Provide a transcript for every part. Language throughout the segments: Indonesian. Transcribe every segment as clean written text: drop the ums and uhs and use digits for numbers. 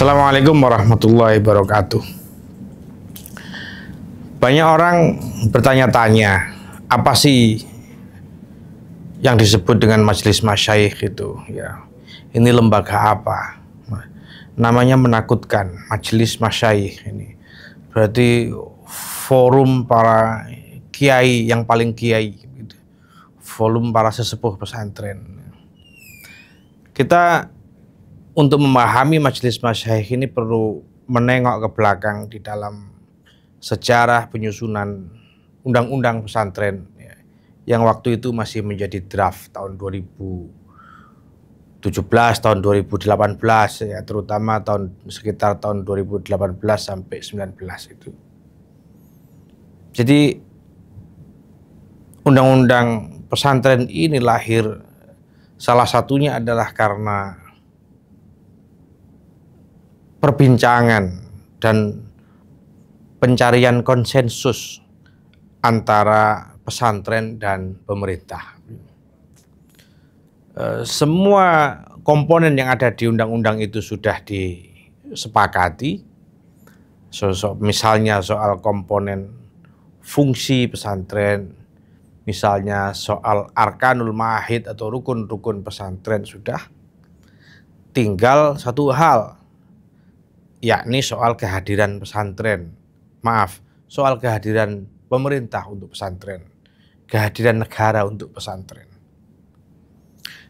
Assalamualaikum warahmatullahi wabarakatuh. Banyak orang bertanya-tanya, apa sih yang disebut dengan majelis masyayikh itu? Ya, ini lembaga apa? Namanya menakutkan, majelis masyayikh ini. Berarti forum para kiai yang paling kiai, gitu. Forum para sesepuh pesantren. Kita untuk memahami majelis masyayikh ini perlu menengok ke belakang di dalam sejarah penyusunan undang-undang pesantren ya, yang waktu itu masih menjadi draft tahun 2017, tahun 2018 ya, terutama sekitar tahun 2018 sampai 19 itu. Jadi undang-undang pesantren ini lahir salah satunya adalah karena perbincangan dan pencarian konsensus antara pesantren dan pemerintah. Semua komponen yang ada di undang-undang itu sudah disepakati. Misalnya soal komponen fungsi pesantren, misalnya soal arkanul ma'ahid atau rukun-rukun pesantren sudah. Tinggal satu hal, yakni soal kehadiran pesantren. Soal kehadiran pemerintah untuk pesantren, kehadiran negara untuk pesantren.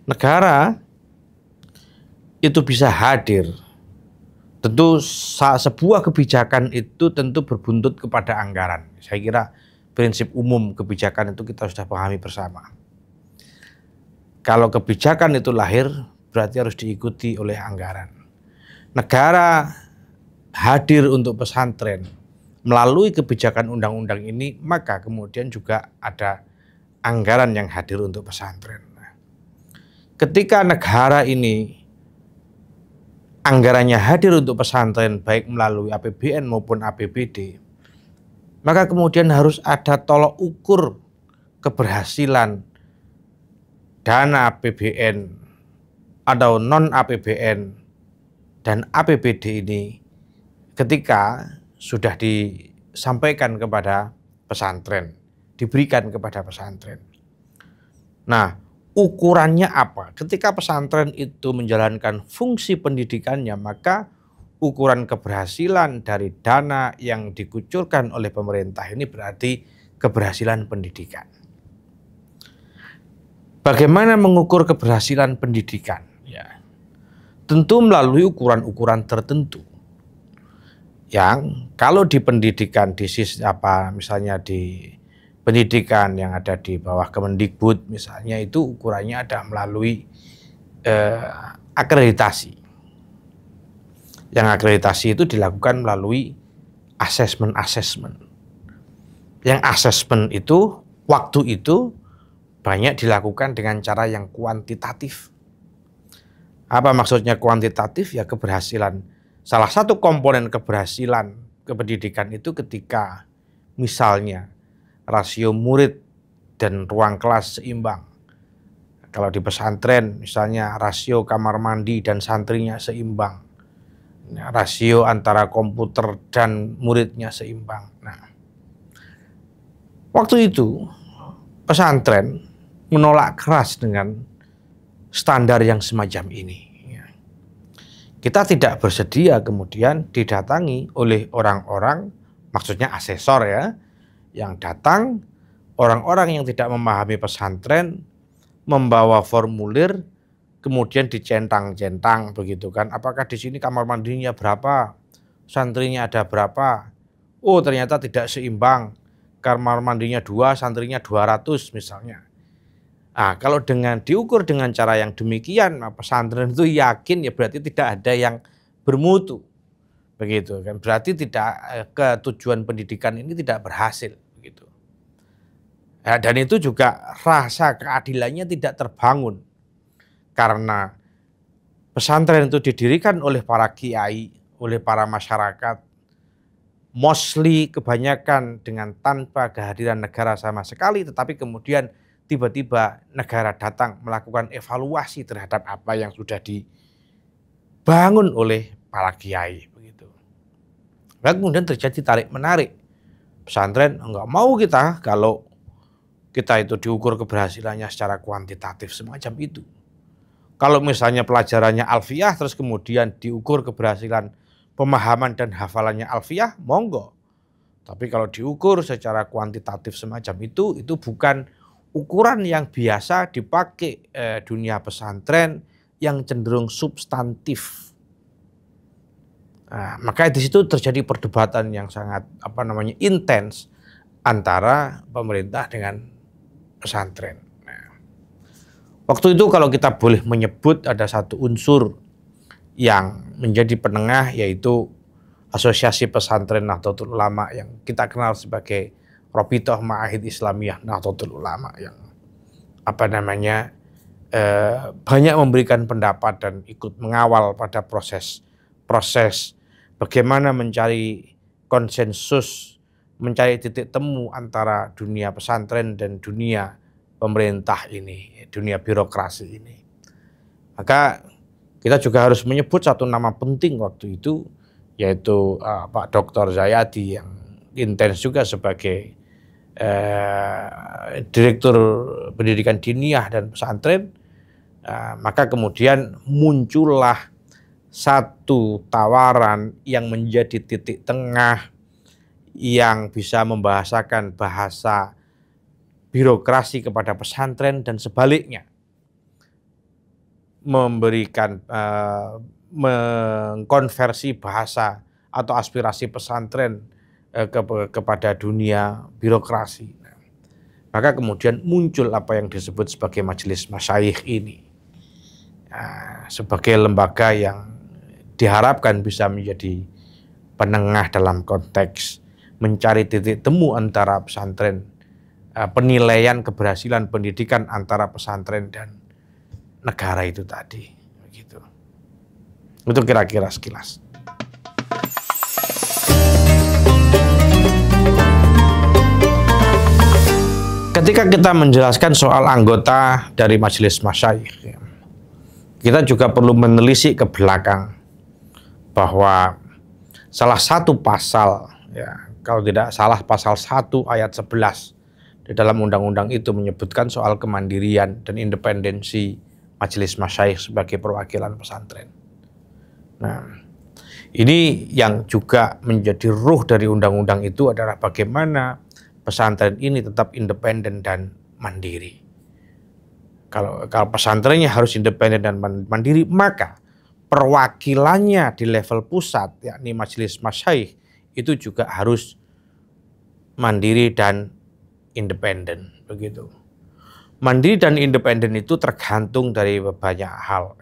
Negara itu bisa hadir, tentu sebuah kebijakan itu tentu berbuntut kepada anggaran. Saya kira prinsip umum kebijakan itu kita sudah pahami bersama. Kalau kebijakan itu lahir, berarti harus diikuti oleh anggaran. Negara hadir untuk pesantren melalui kebijakan undang-undang ini, maka kemudian juga ada anggaran yang hadir untuk pesantren. Ketika negara ini anggarannya hadir untuk pesantren baik melalui APBN maupun APBD, maka kemudian harus ada tolok ukur keberhasilan dana APBN atau non APBN dan APBD ini ketika sudah disampaikan kepada pesantren, diberikan kepada pesantren. Nah, ukurannya apa? Ketika pesantren itu menjalankan fungsi pendidikannya, maka ukuran keberhasilan dari dana yang dikucurkan oleh pemerintah ini berarti keberhasilan pendidikan. Bagaimana mengukur keberhasilan pendidikan? Ya, tentu melalui ukuran-ukuran tertentu. Yang kalau di pendidikan misalnya di pendidikan yang ada di bawah Kemendikbud misalnya, itu ukurannya ada melalui akreditasi. Yang akreditasi itu dilakukan melalui asesmen. Yang asesmen itu waktu itu banyak dilakukan dengan cara yang kuantitatif. Apa maksudnya kuantitatif? Ya, keberhasilan. Salah satu komponen keberhasilan kependidikan itu ketika misalnya rasio murid dan ruang kelas seimbang. Kalau di pesantren misalnya rasio kamar mandi dan santrinya seimbang. Rasio antara komputer dan muridnya seimbang. Nah, waktu itu pesantren menolak keras dengan standar yang semacam ini. Kita tidak bersedia kemudian didatangi oleh orang-orang, maksudnya asesor ya, yang datang, orang-orang yang tidak memahami pesantren, membawa formulir, kemudian dicentang-centang begitu kan. Apakah di sini kamar mandinya berapa, santrinya ada berapa? Oh, ternyata tidak seimbang, kamar mandinya 2, santrinya 200 misalnya. Nah, kalau diukur dengan cara yang demikian, pesantren itu yakin ya berarti tidak ada yang bermutu, begitu kan? Berarti tujuan pendidikan ini tidak berhasil, begitu. Nah, dan itu juga rasa keadilannya tidak terbangun karena pesantren itu didirikan oleh para kiai, oleh para masyarakat, mostly kebanyakan dengan tanpa kehadiran negara sama sekali, tetapi kemudian tiba-tiba negara datang melakukan evaluasi terhadap apa yang sudah dibangun oleh para kiai begitu. Lalu kemudian terjadi tarik menarik. Pesantren enggak mau kita kalau kita itu diukur keberhasilannya secara kuantitatif semacam itu. Kalau misalnya pelajarannya alfiyah terus kemudian diukur keberhasilan pemahaman dan hafalannya alfiyah, monggo. Tapi kalau diukur secara kuantitatif semacam itu bukan ukuran yang biasa dipakai dunia pesantren yang cenderung substantif. Nah, maka di situ terjadi perdebatan yang sangat intens antara pemerintah dengan pesantren. Nah, waktu itu kalau kita boleh menyebut ada satu unsur yang menjadi penengah, yaitu Asosiasi Pesantren Nahdlatul Ulama yang kita kenal sebagai Rabithah Ma'ahid Islamiyah Nahdlatul Ulama, yang banyak memberikan pendapat dan ikut mengawal pada proses bagaimana mencari konsensus, mencari titik temu antara dunia pesantren dan dunia pemerintah ini, dunia birokrasi ini. Maka kita juga harus menyebut satu nama penting waktu itu, yaitu Pak Dr. Zayadi yang intens juga sebagai Direktur Pendidikan Diniyah dan Pesantren. Maka kemudian muncullah satu tawaran yang menjadi titik tengah yang bisa membahasakan bahasa birokrasi kepada pesantren dan sebaliknya, memberikan mengkonversi bahasa atau aspirasi pesantren kepada dunia birokrasi. Maka kemudian muncul apa yang disebut sebagai Majelis Masyayikh ini, sebagai lembaga yang diharapkan bisa menjadi penengah dalam konteks mencari titik temu antara pesantren, penilaian keberhasilan pendidikan antara pesantren dan negara itu tadi. Begitu. Itu kira-kira sekilas. Ketika kita menjelaskan soal anggota dari Majelis Masyayikh, kita juga perlu menelisik ke belakang bahwa salah satu pasal, kalau tidak salah pasal 1 ayat 11 di dalam undang-undang itu menyebutkan soal kemandirian dan independensi Majelis Masyayikh sebagai perwakilan pesantren. Nah, ini yang juga menjadi ruh dari undang-undang itu adalah bagaimana pesantren ini tetap independen dan mandiri. Kalau pesantrennya harus independen dan mandiri, maka perwakilannya di level pusat, yakni Majelis Masyayikh, itu juga harus mandiri dan independen, begitu. Mandiri dan independen itu tergantung dari banyak hal,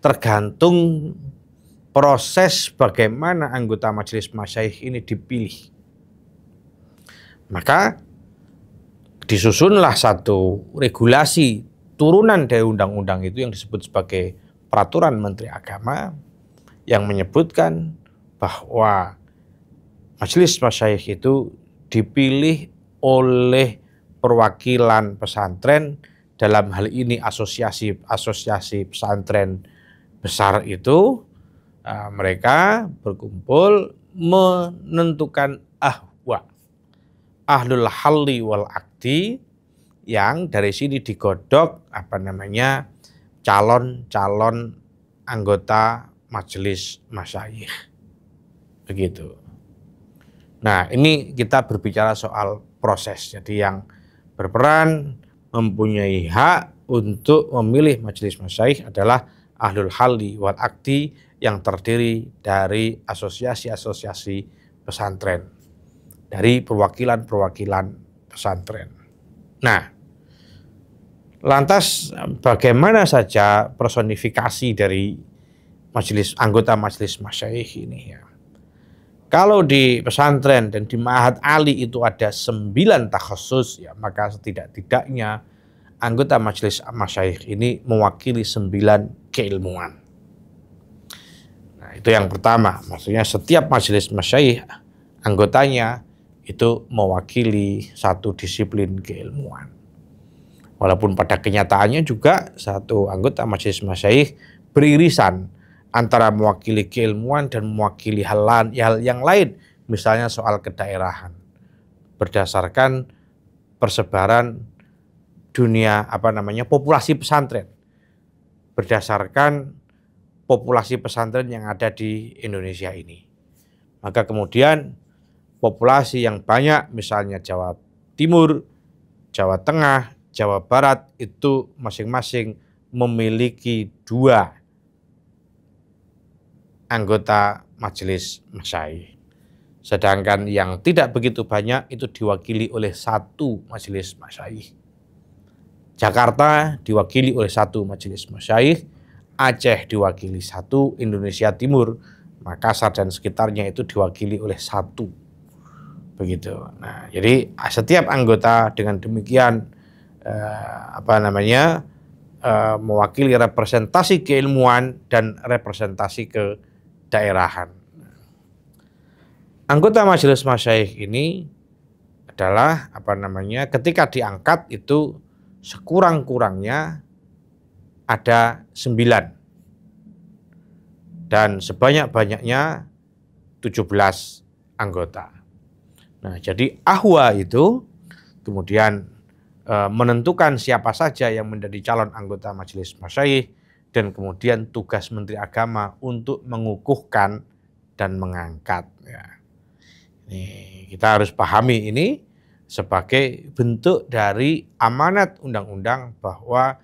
tergantung proses bagaimana anggota Majelis Masyayikh ini dipilih. Maka disusunlah satu regulasi turunan dari undang-undang itu yang disebut sebagai Peraturan Menteri Agama, yang menyebutkan bahwa Majelis Masyayikh itu dipilih oleh perwakilan pesantren, dalam hal ini asosiasi pesantren besar itu. Mereka berkumpul menentukan ahlul halli wal akdi, yang dari sini digodok calon anggota Majelis Masyayikh, begitu. Nah, ini kita berbicara soal proses. Jadi yang berperan mempunyai hak untuk memilih Majelis Masyayikh adalah ahlul halli wal akdi, yang terdiri dari asosiasi-asosiasi pesantren, dari perwakilan-perwakilan pesantren. Nah, lantas bagaimana saja personifikasi dari anggota Majelis Masyayikh ini, Kalau di pesantren dan di Ma'had Ali itu ada 9 takhasus, maka setidak-tidaknya anggota Majelis Masyayikh ini mewakili 9 keilmuan. Nah, itu yang pertama, maksudnya setiap Majelis Masyayikh anggotanya itu mewakili satu disiplin keilmuan. Walaupun pada kenyataannya juga satu anggota Majelis Masyayikh beririsan antara mewakili keilmuan dan mewakili hal yang lain, misalnya soal kedaerahan, berdasarkan persebaran dunia populasi pesantren, berdasarkan populasi pesantren yang ada di Indonesia ini. Maka kemudian populasi yang banyak, misalnya Jawa Timur, Jawa Tengah, Jawa Barat, itu masing-masing memiliki 2 anggota majelis masyayikh. Sedangkan yang tidak begitu banyak itu diwakili oleh 1 majelis masyayikh. Jakarta diwakili oleh 1 majelis masyayikh, Aceh diwakili 1, Indonesia Timur, Makassar dan sekitarnya itu diwakili oleh 1. Begitu. Nah, jadi setiap anggota dengan demikian mewakili representasi keilmuan dan representasi kedaerahan. Anggota majelis masyayikh ini adalah ketika diangkat itu sekurang-kurangnya ada 9 dan sebanyak-banyaknya 17 anggota. Nah, jadi ahwa itu kemudian menentukan siapa saja yang menjadi calon anggota majelis masyayikh, dan kemudian tugas Menteri Agama untuk mengukuhkan dan mengangkat. Ya. Ini kita harus pahami ini sebagai bentuk dari amanat undang-undang bahwa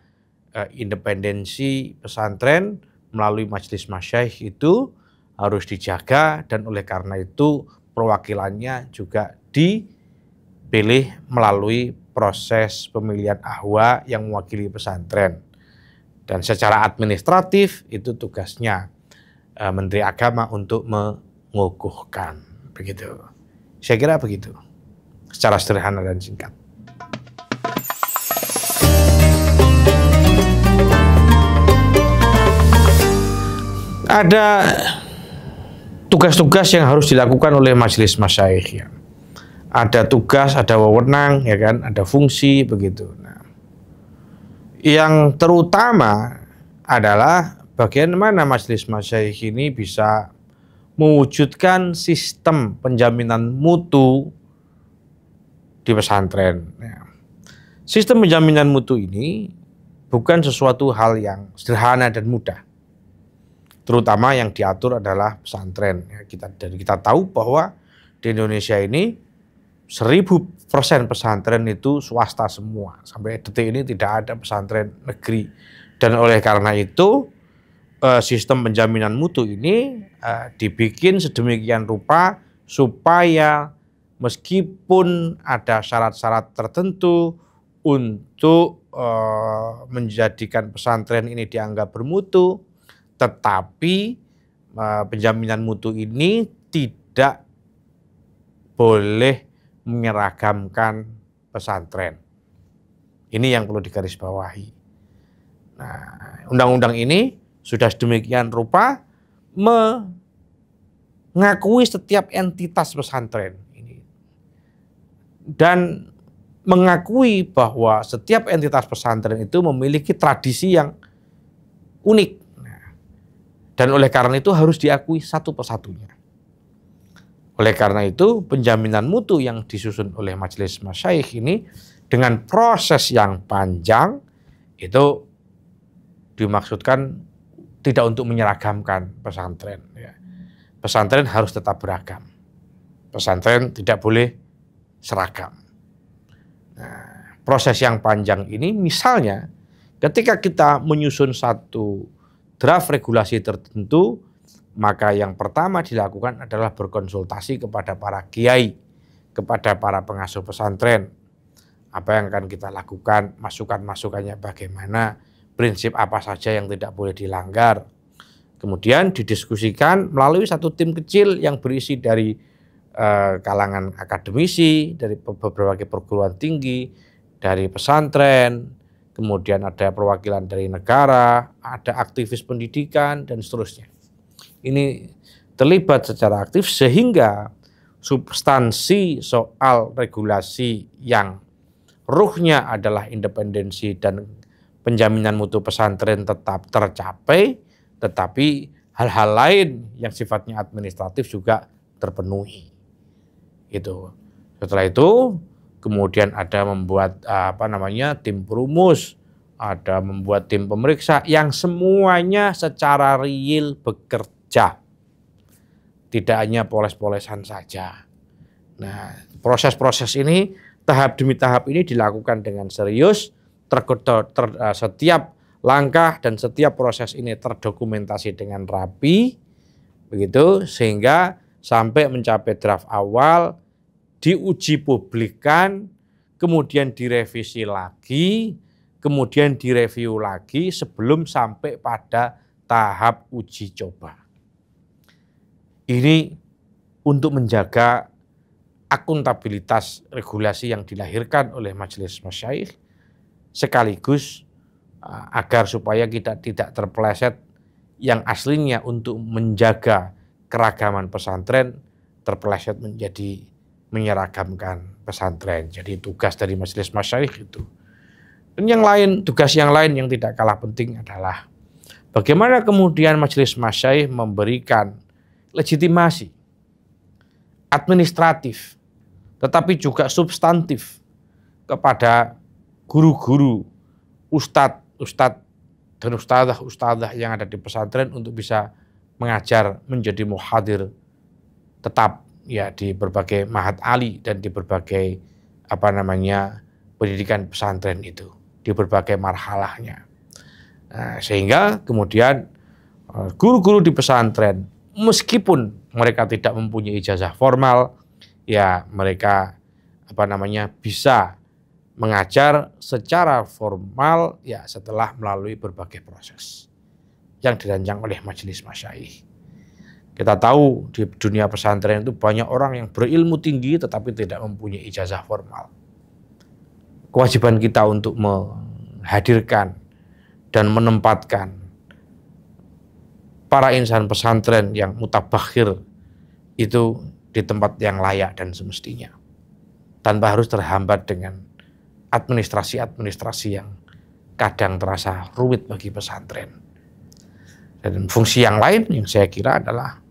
independensi pesantren melalui majelis masyayikh itu harus dijaga, dan oleh karena itu perwakilannya juga dipilih melalui proses pemilihan ahwa yang mewakili pesantren. Dan secara administratif itu tugasnya Menteri Agama untuk mengukuhkan. Begitu. Saya kira begitu. Secara sederhana dan singkat. Ada tugas-tugas yang harus dilakukan oleh majelis masyayikh, ya. Ada tugas, ada wewenang, ya kan, ada fungsi, begitu. Nah, yang terutama adalah bagaimana majelis masyayikh ini bisa mewujudkan sistem penjaminan mutu di pesantren. Ya. Sistem penjaminan mutu ini bukan sesuatu hal yang sederhana dan mudah. Terutama yang diatur adalah pesantren. Kita tahu bahwa di Indonesia ini 1000% pesantren itu swasta semua. Sampai detik ini tidak ada pesantren negeri. Dan oleh karena itu sistem penjaminan mutu ini dibikin sedemikian rupa supaya meskipun ada syarat-syarat tertentu untuk menjadikan pesantren ini dianggap bermutu, tetapi penjaminan mutu ini tidak boleh menyeragamkan pesantren. Ini yang perlu digarisbawahi. Nah, undang-undang ini sudah sedemikian rupa mengakui setiap entitas pesantren ini dan mengakui bahwa setiap entitas pesantren itu memiliki tradisi yang unik. Dan oleh karena itu harus diakui satu persatunya. Oleh karena itu penjaminan mutu yang disusun oleh majelis masyayikh ini dengan proses yang panjang itu dimaksudkan tidak untuk menyeragamkan pesantren. Pesantren harus tetap beragam. Pesantren tidak boleh seragam. Nah, proses yang panjang ini misalnya ketika kita menyusun satu draft regulasi tertentu, maka yang pertama dilakukan adalah berkonsultasi kepada para kiai, kepada para pengasuh pesantren. Apa yang akan kita lakukan, masukan-masukannya bagaimana, prinsip apa saja yang tidak boleh dilanggar. Kemudian didiskusikan melalui satu tim kecil yang berisi dari kalangan akademisi, dari beberapa perguruan tinggi, dari pesantren, kemudian ada perwakilan dari negara, ada aktivis pendidikan, dan seterusnya. Ini terlibat secara aktif sehingga substansi soal regulasi yang ruhnya adalah independensi dan penjaminan mutu pesantren tetap tercapai, tetapi hal-hal lain yang sifatnya administratif juga terpenuhi. Itu. Setelah itu kemudian ada membuat tim perumus, ada membuat tim pemeriksa yang semuanya secara real bekerja. Tidak hanya poles-polesan saja. Nah, proses-proses ini tahap demi tahap ini dilakukan dengan serius, setiap langkah dan setiap proses ini terdokumentasi dengan rapi, begitu, sehingga sampai mencapai draft awal, diuji publikkan, kemudian direvisi lagi, kemudian direview lagi sebelum sampai pada tahap uji coba. Ini untuk menjaga akuntabilitas regulasi yang dilahirkan oleh Majelis Masyayikh, sekaligus agar supaya kita tidak terpeleset yang aslinya untuk menjaga keragaman pesantren terpeleset menjadi menyeragamkan pesantren. Jadi tugas dari Majelis Masyayikh itu. Dan yang lain, tugas yang lain yang tidak kalah penting adalah bagaimana kemudian Majelis Masyayikh memberikan legitimasi administratif tetapi juga substantif kepada guru-guru, ustadz dan ustadzah yang ada di pesantren untuk bisa mengajar menjadi muhadir tetap ya di berbagai mahat ali dan di berbagai pendidikan pesantren itu, di berbagai marhalahnya. Nah, sehingga kemudian guru-guru di pesantren meskipun mereka tidak mempunyai ijazah formal, ya mereka bisa mengajar secara formal ya setelah melalui berbagai proses yang dirancang oleh Majelis Masyayikh. Kita tahu di dunia pesantren itu banyak orang yang berilmu tinggi tetapi tidak mempunyai ijazah formal. Kewajiban kita untuk menghadirkan dan menempatkan para insan pesantren yang mutabakhir itu di tempat yang layak dan semestinya, tanpa harus terhambat dengan administrasi-administrasi yang kadang terasa rumit bagi pesantren. Dan fungsi yang lain yang saya kira adalah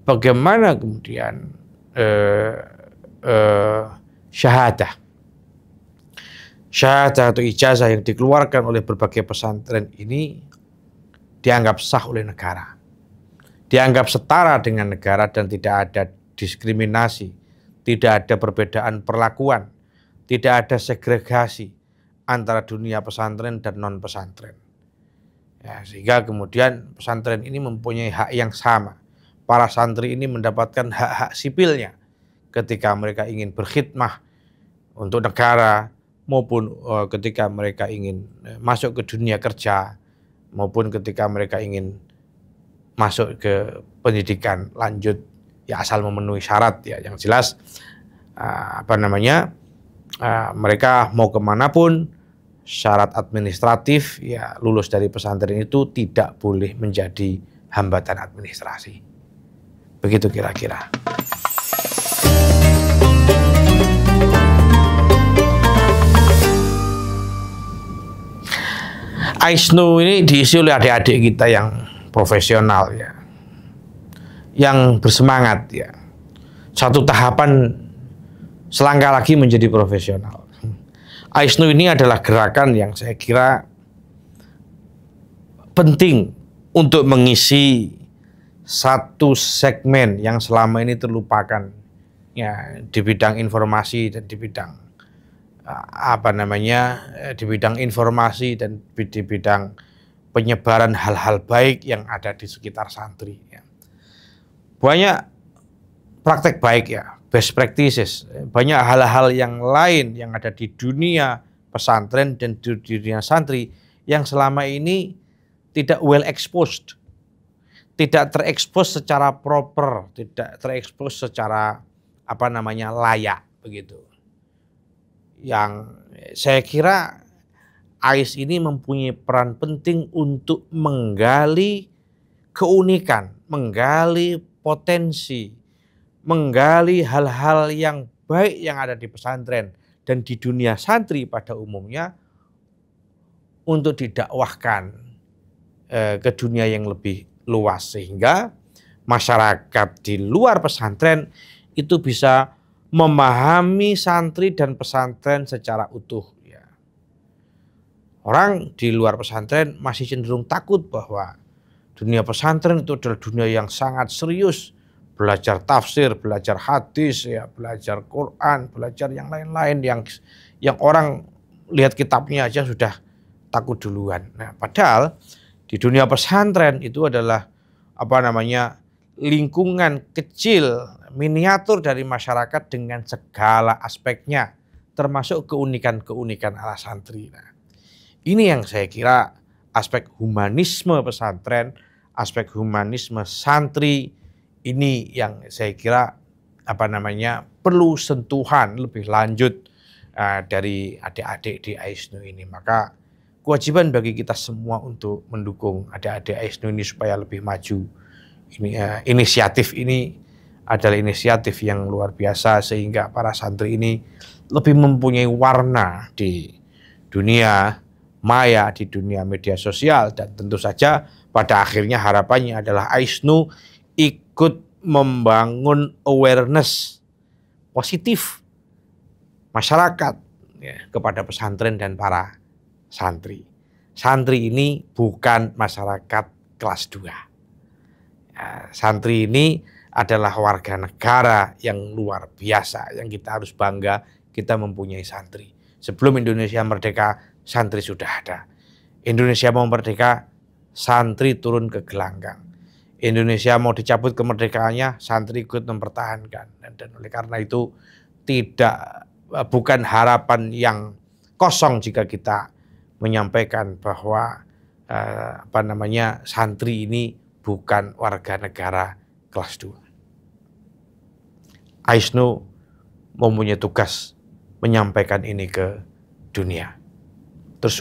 bagaimana kemudian syahadah atau ijazah yang dikeluarkan oleh berbagai pesantren ini dianggap sah oleh negara, dianggap setara dengan negara dan tidak ada diskriminasi, tidak ada perbedaan perlakuan, tidak ada segregasi antara dunia pesantren dan non pesantren. Ya, sehingga kemudian pesantren ini mempunyai hak yang sama. Para santri ini mendapatkan hak-hak sipilnya ketika mereka ingin berkhidmah untuk negara maupun ketika mereka ingin masuk ke dunia kerja maupun ketika mereka ingin masuk ke pendidikan lanjut ya asal memenuhi syarat ya yang jelas mereka mau kemanapun syarat administratif ya lulus dari pesantren itu tidak boleh menjadi hambatan administrasi. Begitu kira-kira. Aisnu ini diisi oleh adik-adik kita yang profesional ya, yang bersemangat ya. Satu tahapan selangkah lagi menjadi profesional. Aisnu ini adalah gerakan yang saya kira penting untuk mengisi satu segmen yang selama ini terlupakan ya di bidang informasi dan di bidang di bidang informasi dan di bidang penyebaran hal-hal baik yang ada di sekitar santri ya. Banyak praktek baik ya, best practices, banyak hal-hal yang lain yang ada di dunia pesantren dan di dunia santri yang selama ini tidak well exposed, tidak terekspos secara proper, tidak terekspos secara layak begitu. Yang saya kira AIS ini mempunyai peran penting untuk menggali keunikan, menggali potensi, menggali hal-hal yang baik yang ada di pesantren dan di dunia santri pada umumnya untuk didakwahkan ke dunia yang lebih luas sehingga masyarakat di luar pesantren itu bisa memahami santri dan pesantren secara utuh. Ya. Orang di luar pesantren masih cenderung takut bahwa dunia pesantren itu adalah dunia yang sangat serius, belajar tafsir, belajar hadis, ya, belajar Quran, belajar yang lain-lain yang orang lihat kitabnya aja sudah takut duluan. Nah, padahal di dunia pesantren itu adalah lingkungan kecil, miniatur dari masyarakat dengan segala aspeknya, termasuk keunikan-keunikan ala santri. Nah, ini yang saya kira aspek humanisme pesantren, aspek humanisme santri ini yang saya kira perlu sentuhan lebih lanjut dari adik-adik di AISNU ini. Maka kewajiban bagi kita semua untuk mendukung adik-adik AISNU ini supaya lebih maju. Inisiatif ini adalah inisiatif yang luar biasa sehingga para santri ini lebih mempunyai warna di dunia maya, di dunia media sosial, dan tentu saja pada akhirnya harapannya adalah AISNU ikut membangun awareness positif masyarakat ya, kepada pesantren dan para santri. Santri ini bukan masyarakat kelas 2. Ya, santri ini adalah warga negara yang luar biasa, yang kita harus bangga kita mempunyai santri. Sebelum Indonesia merdeka, santri sudah ada. Indonesia mau merdeka, santri turun ke gelanggang. Indonesia mau dicabut kemerdekaannya, santri ikut mempertahankan. Dan oleh karena itu bukan harapan yang kosong jika kita menyampaikan bahwa santri ini bukan warga negara kelas 2. AISNU mempunyai tugas menyampaikan ini ke dunia. Terus